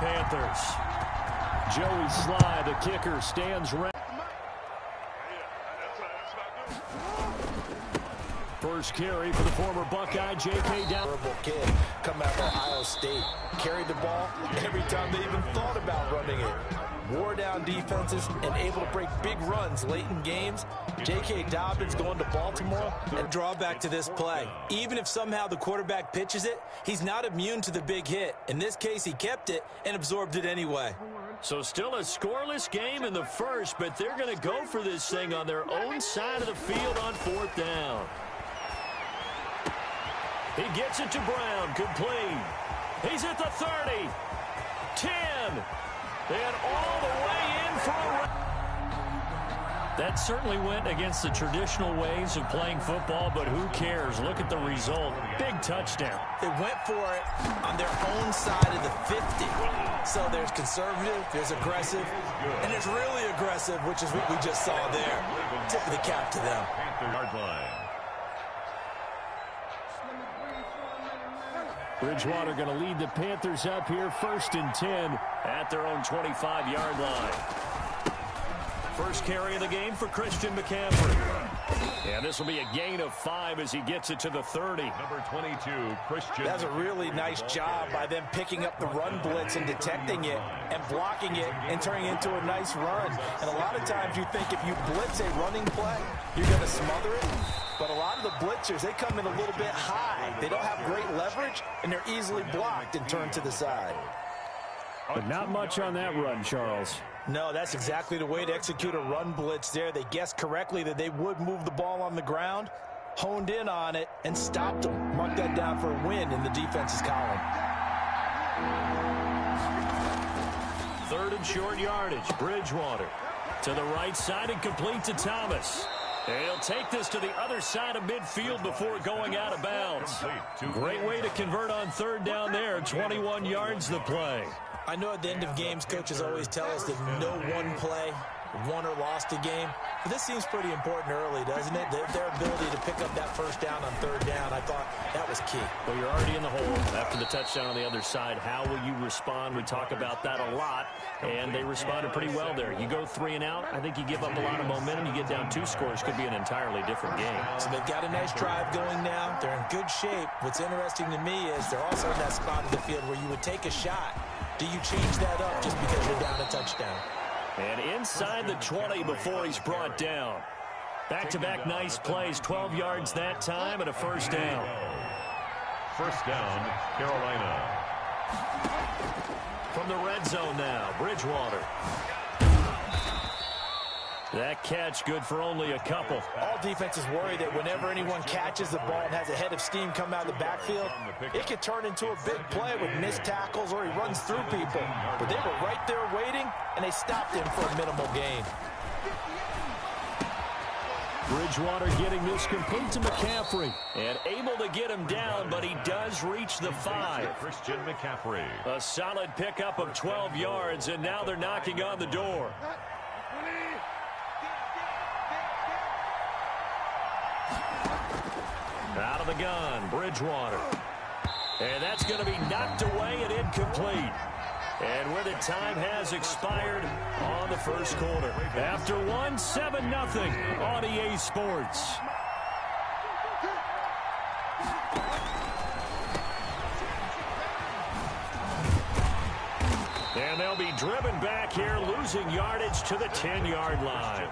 Panthers. Joey Sly, the kicker, stands ready. First carry for the former Buckeye, J.K. Down. Kid come out of Ohio State, carried the ball every time they even thought about running it. Wore down defenses and able to break big runs late in games. J.K. Dobbins going to Baltimore. And drawback to this play. Even if somehow the quarterback pitches it, he's not immune to the big hit. In this case, he kept it and absorbed it anyway. So still a scoreless game in the first, but they're going to go for this thing on their own side of the field on 4th down. He gets it to Brown, complete. He's at the 30, 10, and all the way in for a... That certainly went against the traditional ways of playing football, but who cares? Look at the result. Big touchdown. They went for it on their own side of the 50. So there's conservative, there's aggressive, and there's really aggressive, which is what we just saw there. Tip of the cap to them. Yard line. Bridgewater going to lead the Panthers up here, 1st and 10 at their own 25-yard line. First carry of the game for Christian McCaffrey. And this will be a gain of 5 as he gets it to the 30. Number 22, Christian. That's a really nice job by them picking up the run blitz and detecting it and blocking it and turning it into a nice run. And a lot of times you think if you blitz a running play, you're going to smother it. But a lot of the blitzers, they come in a little bit high. They don't have great leverage, and they're easily blocked and turned to the side. But not much on that run, Charles. No, that's exactly the way to execute a run blitz there. They guessed correctly that they would move the ball on the ground, honed in on it, and stopped them. Mark that down for a win in the defense's column. 3rd and short yardage. Bridgewater to the right side and complete to Thomas. And he'll take this to the other side of midfield before going out of bounds. Great way to convert on 3rd down there. 21 yards the play. I know at the end of games, coaches always tell us that no one play won or lost a game. But this seems pretty important early, doesn't it? Their ability to pick up that 1st down on 3rd down, I thought that was key. Well, you're already in the hole after the touchdown on the other side. How will you respond? We talk about that a lot, and they responded pretty well there. You go 3 and out, I think you give up a lot of momentum. You get down 2 scores, could be an entirely different game. So they've got a nice drive going now. They're in good shape. What's interesting to me is they're also in that spot of the field where you would take a shot. Do you change that up just because you're down a touchdown? And inside the 20 before he's brought down. Back-to-back nice plays, 12 yards that time and a 1st down. 1st down, Carolina. From the red zone now, Bridgewater. That catch good for only a couple. All defenses worry that whenever anyone catches the ball and has a head of steam come out of the backfield, it could turn into a big play with missed tackles or he runs through people. But they were right there waiting, and they stopped him for a minimal gain. Bridgewater getting this complete to McCaffrey. And able to get him down, but he does reach the 5. Christian McCaffrey. A solid pickup of 12 yards, and now they're knocking on the door. Out of the gun, Bridgewater. And that's going to be knocked away and incomplete. And where the time has expired on the 1st quarter. After 1, 7-0 on EA Sports. And they'll be driven back here, losing yardage to the 10-yard line.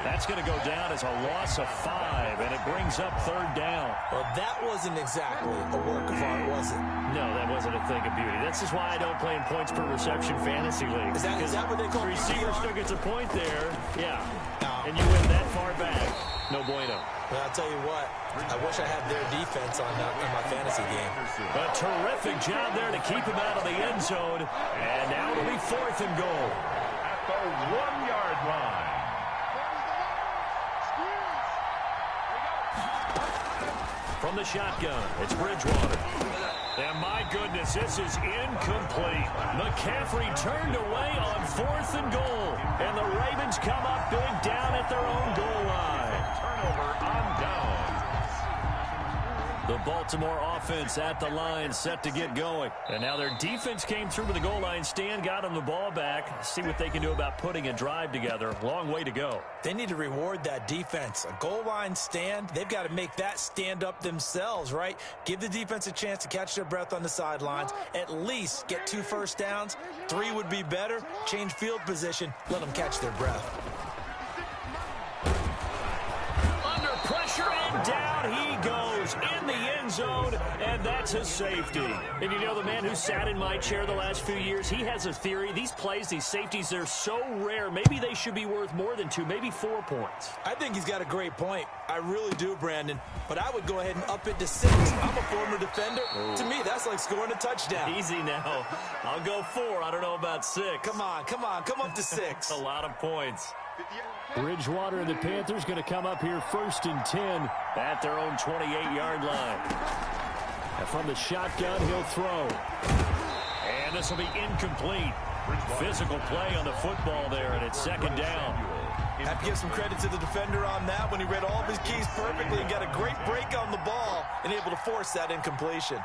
That's going to go down as a loss of 5, and it brings up 3rd down. Well, that wasn't exactly a work of art, was it? No, that wasn't a thing of beauty. This is why I don't play in points per reception fantasy league. Is that what they call the receiver PPR? still gets a point there. Yeah. No. And you win that far back. No bueno. Well, I'll tell you what. I wish I had their defense on my fantasy game. A terrific job there to keep him out of the end zone. And now it'll be 4th and goal. At the 1-yard line. From the shotgun, it's Bridgewater. And my goodness, this is incomplete. McCaffrey turned away on 4th and goal. And the Ravens come up big down at their own goal line. Turnover on down. The Baltimore offense at the line, set to get going. And now their defense came through with the goal line stand, got them the ball back. See what they can do about putting a drive together. Long way to go. They need to reward that defense. A goal line stand, they've got to make that stand up themselves, right? Give the defense a chance to catch their breath on the sidelines. At least get 2 first downs. 3 would be better. Change field position. Let them catch their breath. Under pressure, and down he goes in the end zone, and that's a safety. And you know, the man who sat in my chair the last few years, he has a theory. These plays, these safeties, they're so rare. Maybe they should be worth more than 2, maybe 4 points. I think he's got a great point. I really do, Brandon. But I would go ahead and up it to 6. I'm a former defender. Ooh. To me, that's like scoring a touchdown. Easy now. I'll go 4. I don't know about 6. Come on. Come up to 6. A lot of points. Bridgewater and the Panthers going to come up here 1st and 10 at their own 28-yard line. And from the shotgun, he'll throw. And this will be incomplete. Physical play on the football there, and it's 2nd down. Have to give some credit to the defender on that when he read all of his keys perfectly and got a great break on the ball and able to force that incompletion.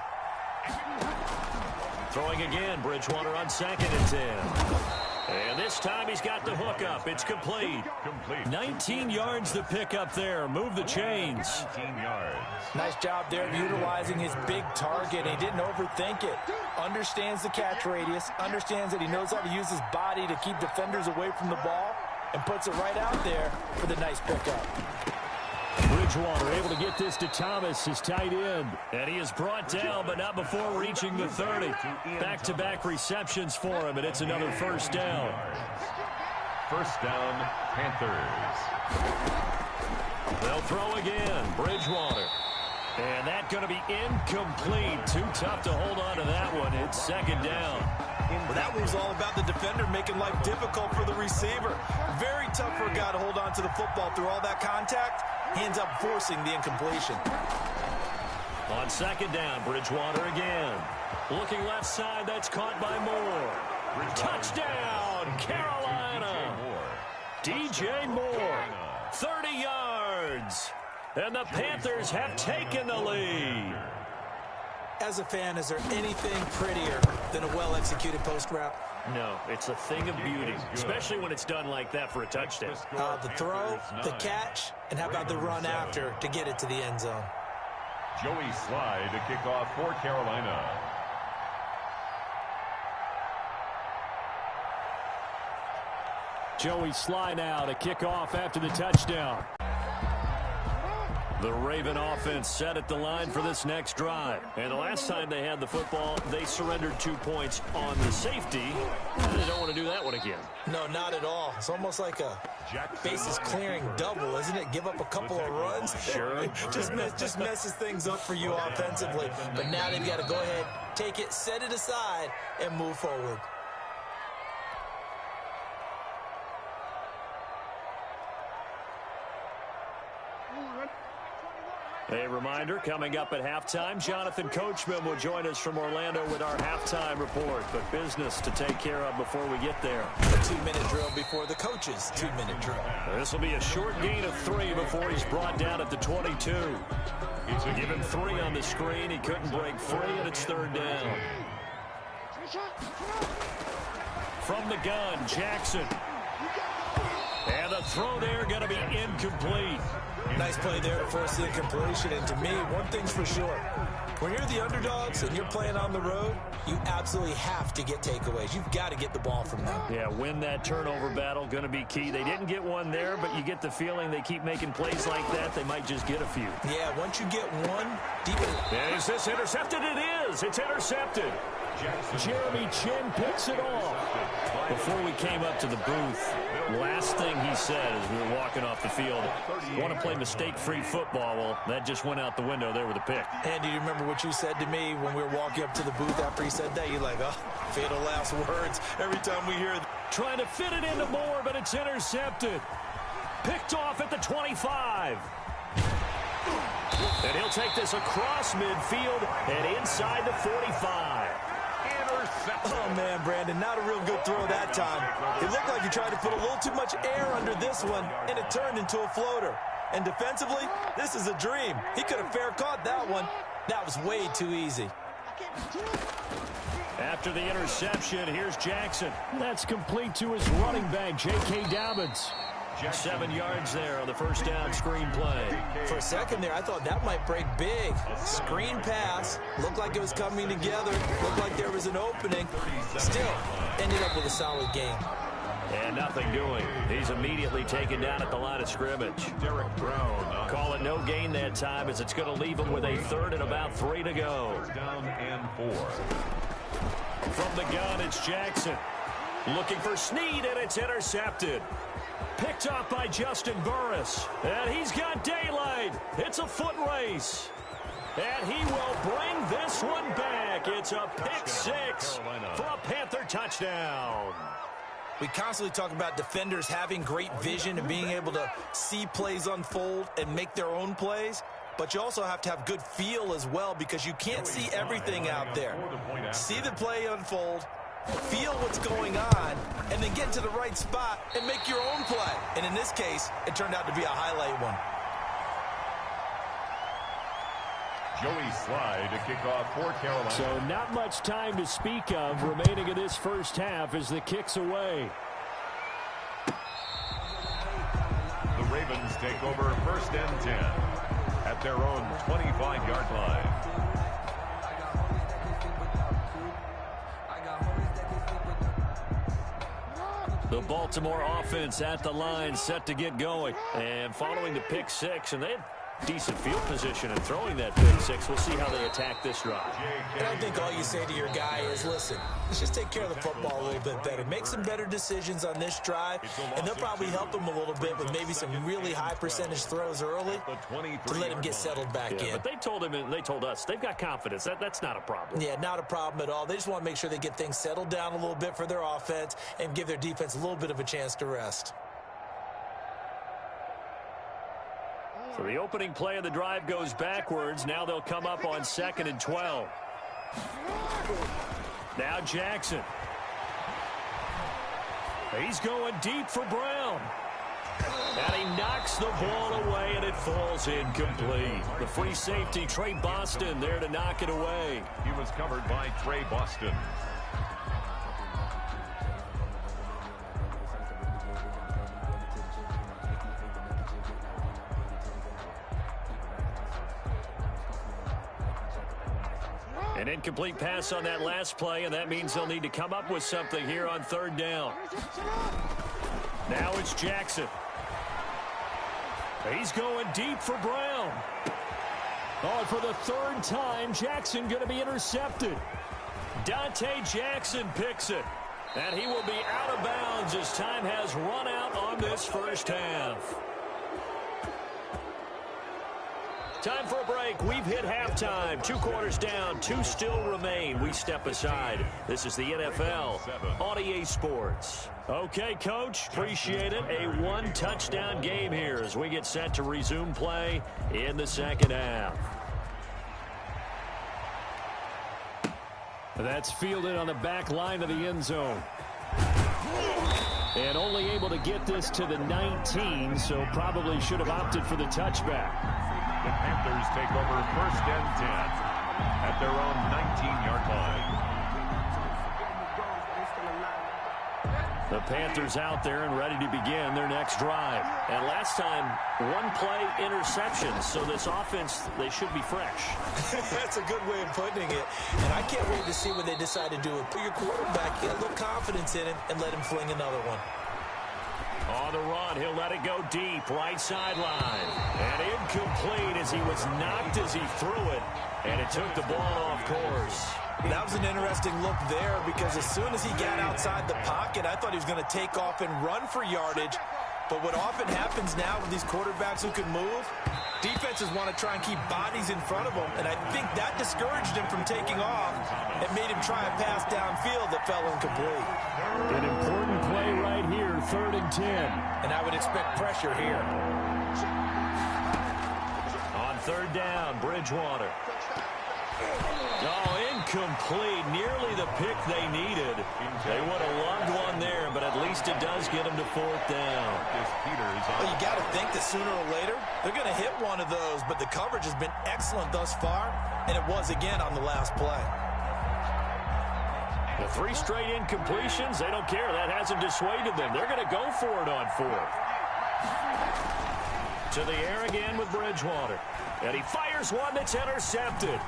Throwing again, Bridgewater on 2nd and 10. And this time he's got the hook up. It's complete. 19 yards to pick up there. Move the chains. 19 yards. Nice job there of utilizing his big target. He didn't overthink it. Understands the catch radius. Understands that he knows how to use his body to keep defenders away from the ball. And puts it right out there for the nice pickup. Bridgewater able to get this to Thomas, his tight end. And he is brought down, but not before reaching the 30. Back-to-back receptions for him, and it's another 1st down. 1st down, Panthers. They'll throw again, Bridgewater. And that's going to be incomplete. Too tough to hold on to that one. It's 2nd down. Well, that was all about the defender making life difficult for the receiver. Very tough for a guy to hold on to the football through all that contact. He ends up forcing the incompletion. On 2nd down, Bridgewater again. Looking left side, that's caught by Moore. Touchdown, Carolina. DJ Moore, 30 yards. And the Panthers have taken the lead. As a fan, is there anything prettier than a well-executed post route? No, it's a thing of beauty, especially when it's done like that for a touchdown. The throw, the catch, and how about the run after to get it to the end zone? Joey Slye to kick off for Carolina. Joey Slye now to kick off after the touchdown. The Raven offense set at the line for this next drive. And the last time they had the football, they surrendered 2 points on the safety. They don't want to do that one again. No, not at all. It's almost like a bases clearing double, isn't it? Give up a couple of runs. Sure. just messes things up for you offensively. But now they've got to go ahead, take it, set it aside, and move forward. A reminder, coming up at halftime, Jonathan Coachman will join us from Orlando with our halftime report. But business to take care of before we get there. A 2-minute drill before the coach's 2-minute drill. This will be a short gain of 3 before he's brought down at the 22. Give him 3 on the screen. He couldn't break free, and it's 3rd down. From the gun, Jackson. And the throw there going to be incomplete. Nice play there to force the incompletion. And to me, one thing's for sure. When you're the underdogs and you're playing on the road, you absolutely have to get takeaways. You've got to get the ball from them. Yeah, win that turnover battle, going to be key. They didn't get one there, but you get the feeling they keep making plays like that, they might just get a few. Yeah, once you get one, deep in. Is this intercepted? It is. It's intercepted. Jeremy Chin picks it off. Before we came up to the booth, last thing he said as we were walking off the field, want to play mistake-free football. Well, that just went out the window there with a pick. And do you remember what you said to me when we were walking up to the booth after he said that? You're like, oh, fatal last words every time we hear it. Trying to fit it into Moore, but it's intercepted. Picked off at the 25. And he'll take this across midfield and inside the 45. Oh, man, Brandon, not a real good throw that time. It looked like he tried to put a little too much air under this one, and it turned into a floater. And defensively, this is a dream. He could have fair caught that one. That was way too easy. After the interception, here's Jackson. That's complete to his running back, J.K. Dobbins. 7 yards there on the first down screen play. For a second there, I thought that might break big. Screen pass. Looked like it was coming together. Looked like there was an opening. Still, ended up with a solid game. And nothing doing. He's immediately taken down at the line of scrimmage. Derek Brown. Call it no gain that time, as it's going to leave him with a 3rd and about 3 to go. Down and 4. From the gun, it's Jackson. Looking for Snead, and it's intercepted. Picked up by Justin Burris. And he's got daylight. It's a foot race. And he will bring this one back. It's a pick 6 for a Panther touchdown. We constantly talk about defenders having great vision and being able to see plays unfold and make their own plays. But you also have to have good feel as well, because you can't see everything out there. See the play unfold, feel what's going on, and then get to the right spot and make your own play. And in this case, it turned out to be a highlight one. Joey Slye to kick off for Carolina. So not much time to speak of remaining in this first half as the kick's away. The Ravens take over 1st and 10 at their own 25-yard line. The Baltimore offense at the line, set to get going. And following the pick 6, and they had decent field position in throwing that pick 6. We'll see how they attack this drive. And I think all you say to your guy is, listen, let's just take care of the football a little bit better. Make some better decisions on this drive, and they'll probably help him a little bit with maybe some really high percentage throws early to let him get settled back in. But they told him, and they told us, they've got confidence. That's not a problem. Yeah, not a problem at all. They just want to make sure they get things settled down a little bit for their offense and give their defense a little bit of a chance to rest. So the opening play of the drive goes backwards. Now they'll come up on 2nd and 12. Now Jackson. He's going deep for Brown. And he knocks the ball away, and it falls incomplete. The free safety, Trey Boston, there to knock it away. He was covered by Trey Boston. An incomplete pass on that last play, and that means they'll need to come up with something here on 3rd down. Now it's Jackson. He's going deep for Brown. Oh, and for the 3rd time, Jackson going to be intercepted. Dante Jackson picks it. And he will be out of bounds as time has run out on this first half. Time for a break. We've hit halftime. 2 quarters down. 2 still remain. We step aside. This is the NFL on EA Sports. Okay, Coach. Appreciate it. A 1-touchdown game here as we get set to resume play in the 2nd half. That's fielded on the back line of the end zone. And only able to get this to the 19, so probably should have opted for the touchback. The Panthers take over 1st and 10 at their own 19-yard line. The Panthers out there and ready to begin their next drive. And last time, 1-play interception. So this offense, they should be fresh. That's a good way of putting it. And I can't wait to see what they decide to do with your quarterback. Get a little confidence in him and let him fling another one. On the run, he'll let it go deep, right sideline. And incomplete as he was knocked as he threw it. And it took the ball off course. That was an interesting look there, because as soon as he got outside the pocket, I thought he was going to take off and run for yardage. But what often happens now with these quarterbacks who can move, defenses want to try and keep bodies in front of them, and I think that discouraged him from taking off and made him try a pass downfield that fell incomplete. An important play right here, 3rd and 10. And I would expect pressure here. On 3rd down, Bridgewater. Oh, incomplete. Nearly the pick they needed. They would have loved one there, but at least least it does get him to 4th down. Well, you got to think that sooner or later they're going to hit one of those, but the coverage has been excellent thus far, and it was again on the last play. The 3 straight incompletions, they don't care. That hasn't dissuaded them. They're going to go for it on 4th. To the air again with Bridgewater. And he fires one that's intercepted.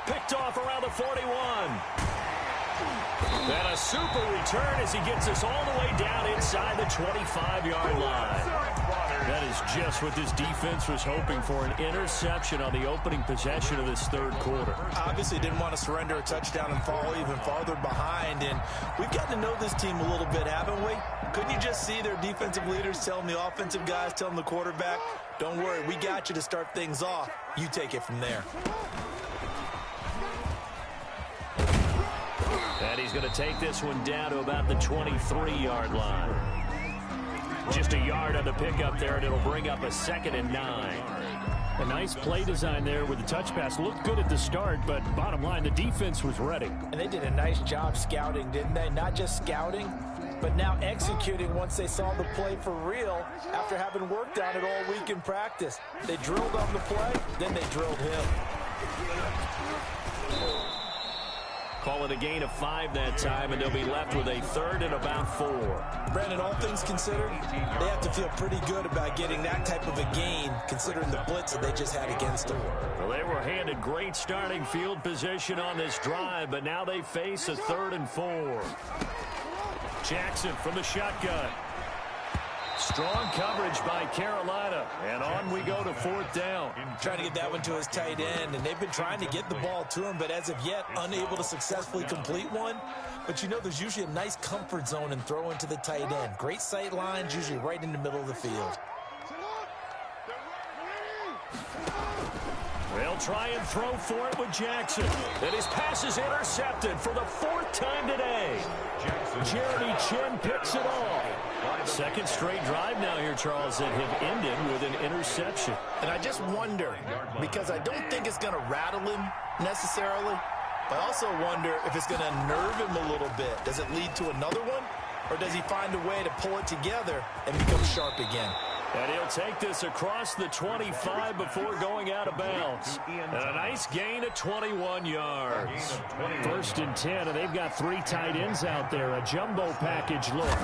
Picked off around the 41. And a super return as he gets us all the way down inside the 25-yard line. That is just what this defense was hoping for, an interception on the opening possession of this 3rd quarter. Obviously didn't want to surrender a touchdown and fall even farther behind, and we've gotten to know this team a little bit, haven't we? Couldn't you just see their defensive leaders telling the offensive guys, telling the quarterback, don't worry, we got you to start things off. You take it from there. And he's going to take this one down to about the 23-yard line. Just a yard on the pickup there, and it'll bring up a 2nd and 9. A nice play design there with the touch pass. Looked good at the start, but bottom line, the defense was ready. And they did a nice job scouting, didn't they? Not just scouting, but now executing once they saw the play for real after having worked on it all week in practice. They drilled on the play, then they drilled him. Call it a gain of 5 that time, and they'll be left with a 3rd and about 4. Brandon, all things considered, they have to feel pretty good about getting that type of a gain, considering the blitz that they just had against them. Well, they were handed great starting field position on this drive, but now they face a 3rd and 4. Jackson from the shotgun. Strong coverage by Carolina, and on we go to 4th down. Trying to get that one to his tight end, and they've been trying to get the ball to him, but as of yet, unable to successfully complete one. But you know, there's usually a nice comfort zone in throwing to the tight end. Great sight lines, usually right in the middle of the field. They'll try and throw for it with Jackson. And his pass is intercepted for the 4th time today. Jeremy Chin picks it off. 2nd straight drive now here, Charles, that have ended with an interception. And I just wonder, because I don't think it's going to rattle him necessarily, but I also wonder if it's going to nerve him a little bit. Does it lead to another one, or does he find a way to pull it together and become sharp again? And he'll take this across the 25 before going out of bounds. And a nice gain of 21 yards. 1st and 10, and they've got 3 tight ends out there. A jumbo package look.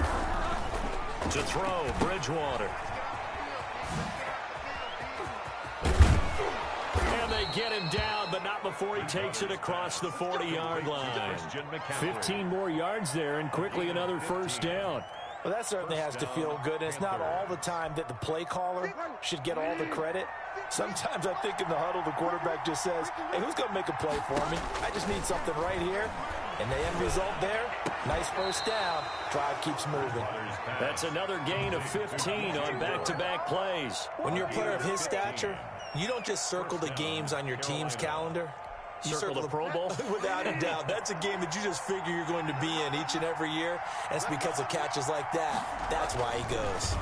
To throw, Bridgewater. And they get him down, but not before he takes it across the 40-yard line. 15 more yards there, and quickly another 1st down. Well, that certainly has to feel good. And it's not all the time that the play caller should get all the credit. Sometimes I think in the huddle, the quarterback just says, hey, who's going to make a play for me? I just need something right here. And the end result there, nice 1st down. Drive keeps moving. That's another gain of 15 on back-to-back plays. When you're a player of his stature, you don't just circle the games on your team's calendar. You circle the Pro Bowl? Without a doubt. That's a game that you just figure you're going to be in each and every year. And it's because of catches like that. That's why he goes.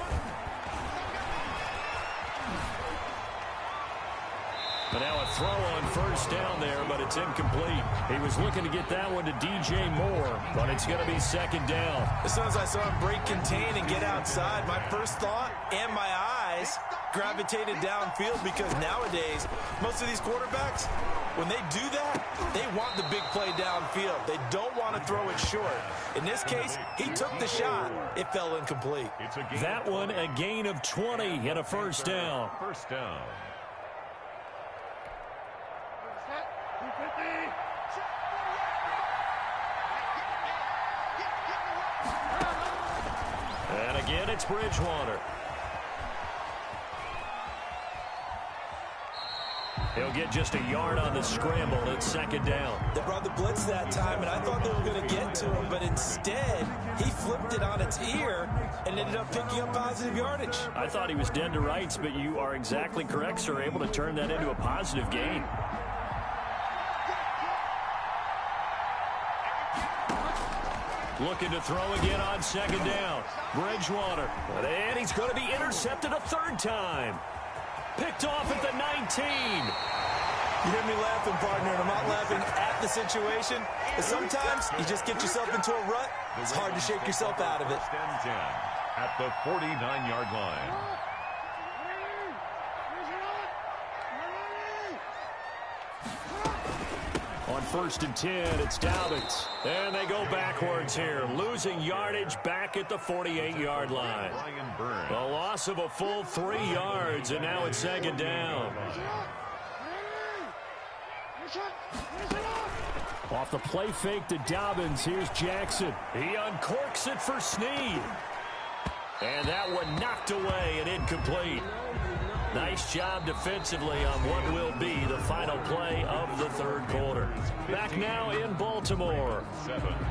But now a throw on 1st down there, but it's incomplete. He was looking to get that one to DJ Moore, but it's going to be 2nd down. As soon as I saw him break contain and get outside, my first thought and my eyes gravitated downfield, because nowadays, most of these quarterbacks, when they do that, they want the big play downfield. They don't want to throw it short. In this case, he took the shot. It fell incomplete. That one, a gain of 20 and a 1st down. 1st down. And again, it's Bridgewater. He'll get just a yard on the scramble. It's 2nd down. They brought the blitz that time, and I thought they were going to get to him, but instead, he flipped it on its ear and ended up picking up positive yardage. I thought he was dead to rights, but you are exactly correct, sir. Able to turn that into a positive gain. Looking to throw again on 2nd down. Bridgewater. And he's going to be intercepted a 3rd time. Picked off at the 19. You hear me laughing, partner, and I'm not laughing at the situation. But sometimes you just get yourself into a rut. It's hard to shake yourself out of it. First and 10 at the 49-yard line. On 1st and 10, it's Dobbins. And they go backwards here, losing yardage back at the 48-yard line. A loss of a full 3 yards, and now it's 2nd down. Off the play fake to Dobbins, here's Jackson. He uncorks it for Snead. And that one knocked away and incomplete. Nice job defensively on what will be the final play of the 3rd quarter. Back now in Baltimore.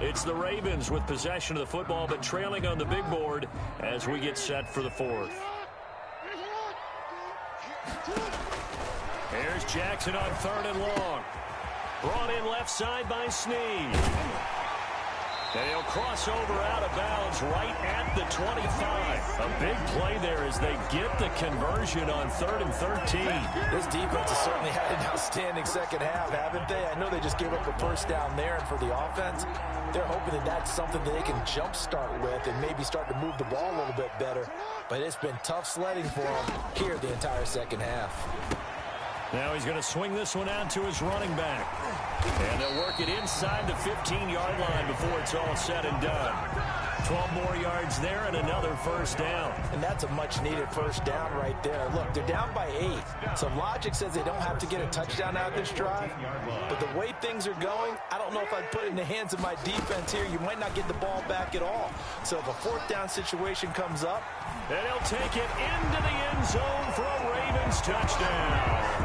It's the Ravens with possession of the football, but trailing on the big board as we get set for the 4th. Here's Jackson on 3rd and long. Brought in left side by Snead. And he'll cross over out of bounds right at the 25. A big play there as they get the conversion on 3rd and 13. This defense has certainly had an outstanding second half, haven't they? I know they just gave up a first down there, and for the offense, they're hoping that that's something that they can jumpstart with and maybe start to move the ball a little bit better. But it's been tough sledding for them here the entire second half. Now he's going to swing this one out to his running back. And they'll work it inside the 15-yard line before it's all said and done. 12 more yards there and another first down. And that's a much-needed first down right there. Look, they're down by 8. So logic says they don't have to get a touchdown out of this drive. But the way things are going, I don't know if I'd put it in the hands of my defense here. You might not get the ball back at all. So if a 4th down situation comes up, and he'll take it into the end zone for a Ravens touchdown.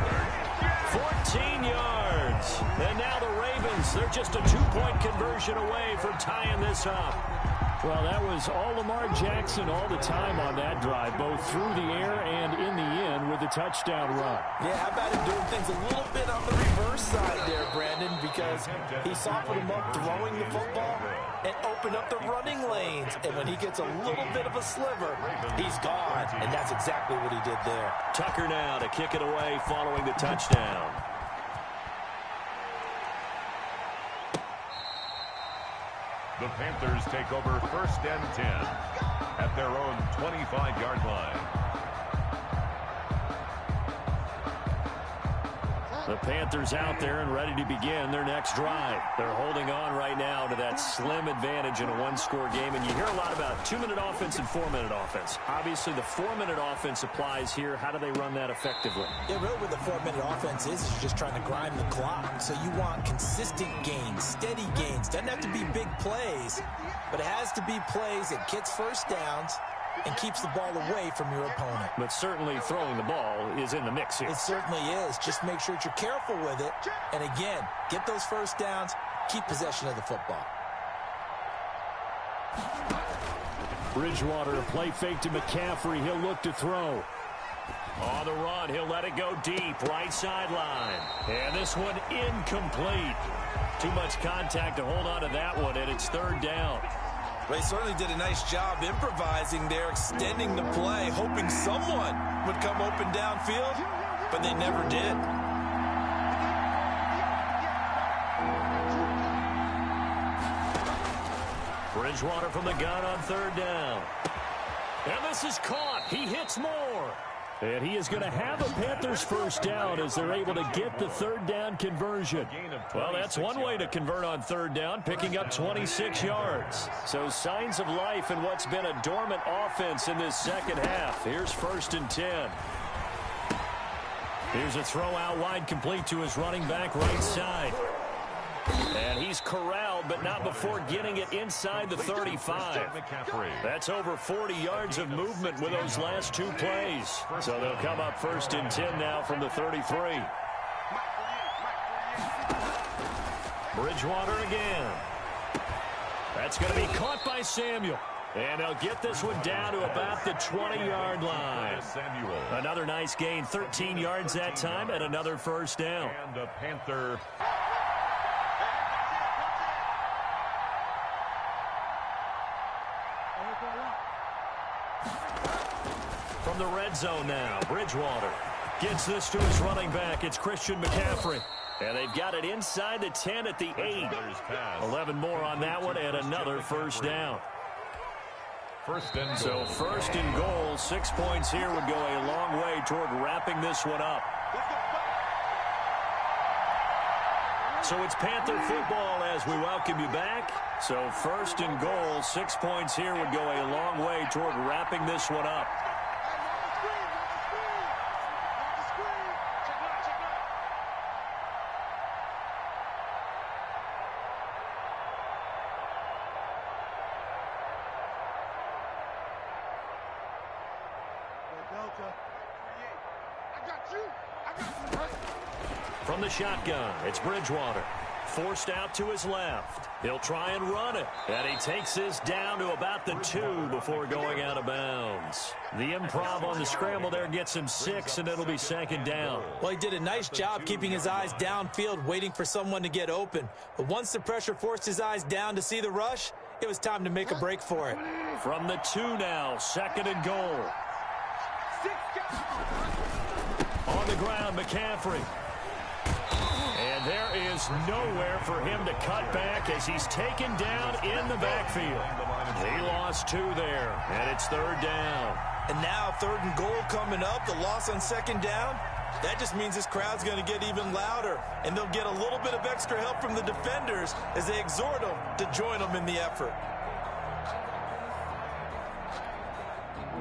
14 yards. And now the Ravens, they're just a 2-point conversion away from tying this up. Well, that was all Lamar Jackson all the time on that drive, both through the air and in the end with a touchdown run. Yeah, how about him doing things a little bit on the reverse side there, Brandon, because he softened him up throwing the football and opened up the running lanes. And when he gets a little bit of a sliver, he's gone. And that's exactly what he did there. Tucker now to kick it away following the touchdown. The Panthers take over 1st and 10 at their own 25-yard line. The Panthers out there and ready to begin their next drive. They're holding on right now to that slim advantage in a 1-score game. And you hear a lot about 2-minute offense and 4-minute offense. Obviously, the 4-minute offense applies here. How do they run that effectively? Yeah, really what the 4-minute offense is you're just trying to grind the clock. So you want consistent gains, steady gains. Doesn't have to be big plays, but it has to be plays that gets first downs and keeps the ball away from your opponent. But certainly throwing the ball is in the mix here. It certainly is. Just make sure that you're careful with it. And again, get those first downs, keep possession of the football. Bridgewater, a play fake to McCaffrey. He'll look to throw. On the run, he'll let it go deep, right sideline. And this one incomplete. Too much contact to hold on to that one, and it's 3rd down. They certainly did a nice job improvising there, extending the play, hoping someone would come open downfield, but they never did. Bridgewater from the gun on 3rd down. And this is caught. He hits more. And he is going to have a Panthers first down as they're able to get the 3rd down conversion. Well, that's one way to convert on 3rd down, picking up 26 yards. So signs of life in what's been a dormant offense in this second half. Here's 1st and 10. Here's a throw out wide, complete to his running back right side. And he's corralled, but not before getting it inside the 35. That's over 40 yards of movement with those last 2 plays. So they'll come up 1st and 10 now from the 33. Bridgewater again. That's going to be caught by Samuel. And they'll get this one down to about the 20-yard line. Another nice gain, 13 yards that time, and another first down. And the Panther. From the red zone now, Bridgewater. Gets this to his running back. It's Christian McCaffrey. And they've got it inside the 10 at the 8. 11 more on that one and another first down. So first and goal, 6 points here would go a long way toward wrapping this one up. So it's Panther football as we welcome you back. So first and goal, 6 points here would go a long way toward wrapping this one up. From the shotgun, it's Bridgewater. Forced out to his left. He'll try and run it. And he takes this down to about the 2 before going out of bounds. The improv on the scramble there gets him 6, and it'll be second down. Well, he did a nice job keeping his eyes downfield, waiting for someone to get open. But once the pressure forced his eyes down to see the rush, it was time to make a break for it. From the 2 now, second and goal. On the ground, McCaffrey. And there is nowhere for him to cut back as he's taken down in the backfield. He lost 2 there, and it's third down. And now third and goal coming up, the loss on second down. That just means this crowd's going to get even louder, and they'll get a little bit of extra help from the defenders as they exhort them to join them in the effort.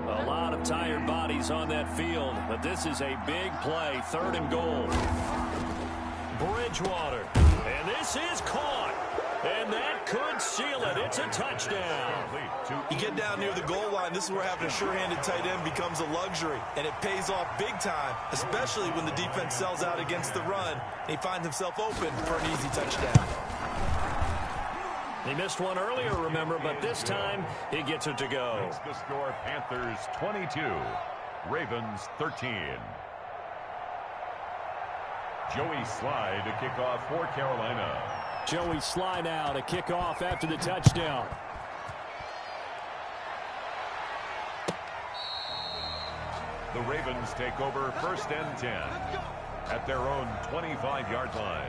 A lot of tired bodies on that field, but this is a big play, third and goal. Bridgewater, and this is caught, and that could seal it. It's a touchdown. You get down near the goal line, this is where having a sure-handed tight end becomes a luxury, and it pays off big time, especially when the defense sells out against the run, and he finds himself open for an easy touchdown. He missed one earlier, remember, but this time he gets it to go. That's the score, Panthers 22, Ravens 13. Joey Sly to kick off for Carolina. Joey Sly now to kick off after the touchdown. The Ravens take over first and 10 at their own 25-yard line.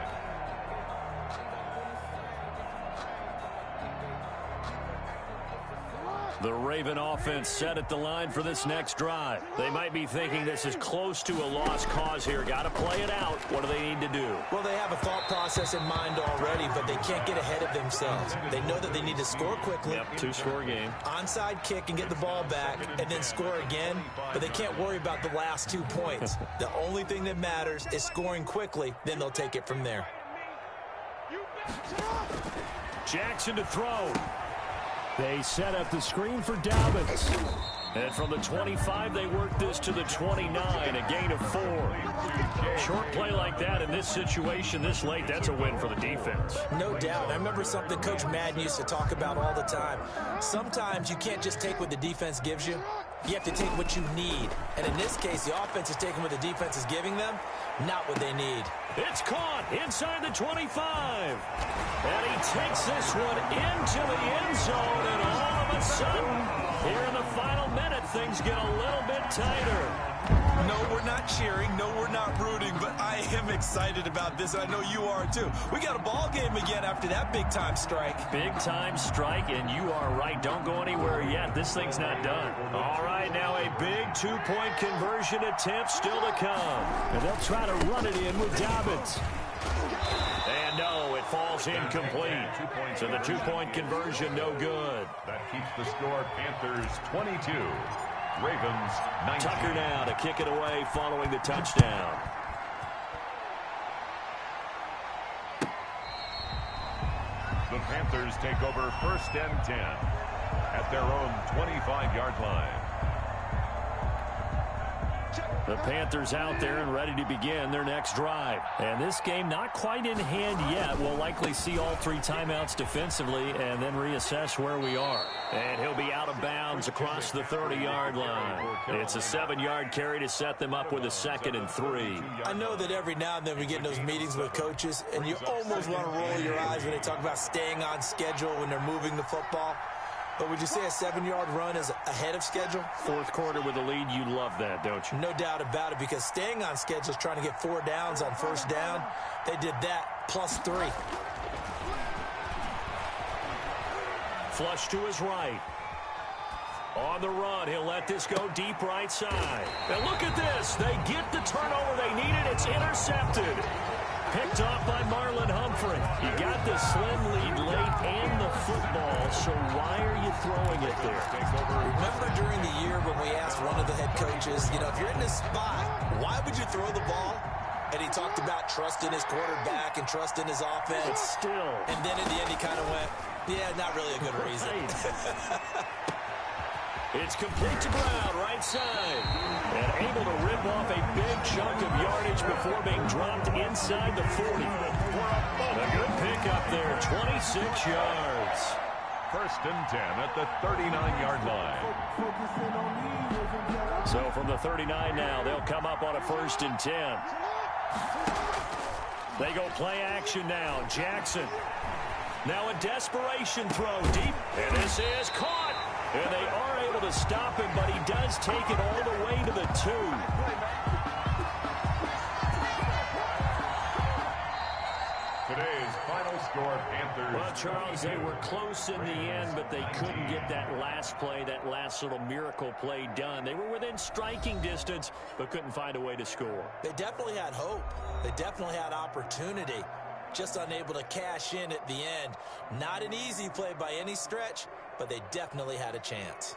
The Raven offense set at the line for this next drive. They might be thinking this is close to a lost cause here. Got to play it out. What do they need to do? Well, they have a thought process in mind already, but they can't get ahead of themselves. They know that they need to score quickly. Yep, 2-score game. Onside kick and get the ball back and then score again, but they can't worry about the last 2 points. The only thing that matters is scoring quickly, then they'll take it from there. Jackson to throw. They set up the screen for Dobbins. And from the 25, they work this to the 29, a gain of 4. Short play like that in this situation this late, that's a win for the defense. No doubt. I remember something Coach Madden used to talk about all the time. Sometimes you can't just take what the defense gives you. You have to take what you need. And in this case, the offense is taking what the defense is giving them, not what they need. It's caught inside the 25. And he takes this one into the end zone, and all of a sudden, here in the final minute, things get a little bit tighter. No, we're not cheering. No, we're not rooting, but I am excited about this, and I know you are too. We got a ball game again after that big-time strike. Big-time strike, and you are right. Don't go anywhere yet. This thing's not done. All right, now a big 2-point conversion attempt still to come. And they'll try to run it in with Dobbins. And no, it falls incomplete. So the 2-point conversion, no good. That keeps the score, Panthers 22, Ravens 19. Tucker now to kick it away following the touchdown. The Panthers take over first and 10 at their own 25-yard line. The Panthers out there and ready to begin their next drive. And this game not quite in hand yet. We'll likely see all 3 timeouts defensively and then reassess where we are. And he'll be out of bounds across the 30-yard line. It's a 7-yard carry to set them up with a 2nd and 3. I know that every now and then we get in those meetings with coaches, and you almost want to roll your eyes when they talk about staying on schedule when they're moving the football. But would you say a 7-yard run is ahead of schedule? Fourth quarter with the lead, you love that, don't you? No doubt about it, because staying on schedule is trying to get 4 downs on first down. They did that +3. Flush to his right. On the run, he'll let this go deep right side. And look at this. They get the turnover they needed. It's intercepted. Picked off by Marlon Humphrey. You got the slim lead late and the football, so why are you throwing it there? Remember during the year when we asked one of the head coaches, if you're in this spot, why would you throw the ball? And he talked about trusting his quarterback and trusting his offense. But still. And then in the end, he kind of went, yeah, not really a good reason. It's complete to Brown, right side. And able to rip off a big chunk of yardage before being dropped inside the 40. A good pickup there, 26 yards. First and 10 at the 39-yard line. So from the 39 now, they'll come up on a first and 10. They go play action now. Jackson. Now a desperation throw deep. And this is caught. And they are able to stop him, but he does take it all the way to the 2. Today's final score, Panthers. Well, Charles, they were close in the end, but they couldn't get that last play, that last little miracle play done. They were within striking distance, but couldn't find a way to score. They definitely had hope. They definitely had opportunity. Just unable to cash in at the end. Not an easy play by any stretch, but they definitely had a chance.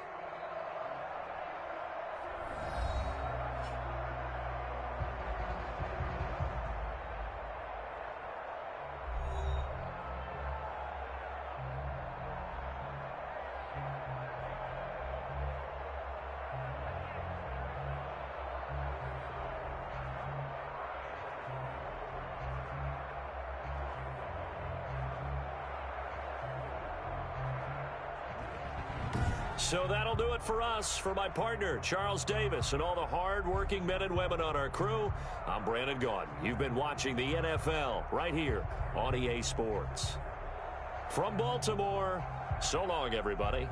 So that'll do it for us. For my partner, Charles Davis, and all the hard-working men and women on our crew, I'm Brandon Gaudin. You've been watching the NFL right here on EA Sports. From Baltimore, so long, everybody.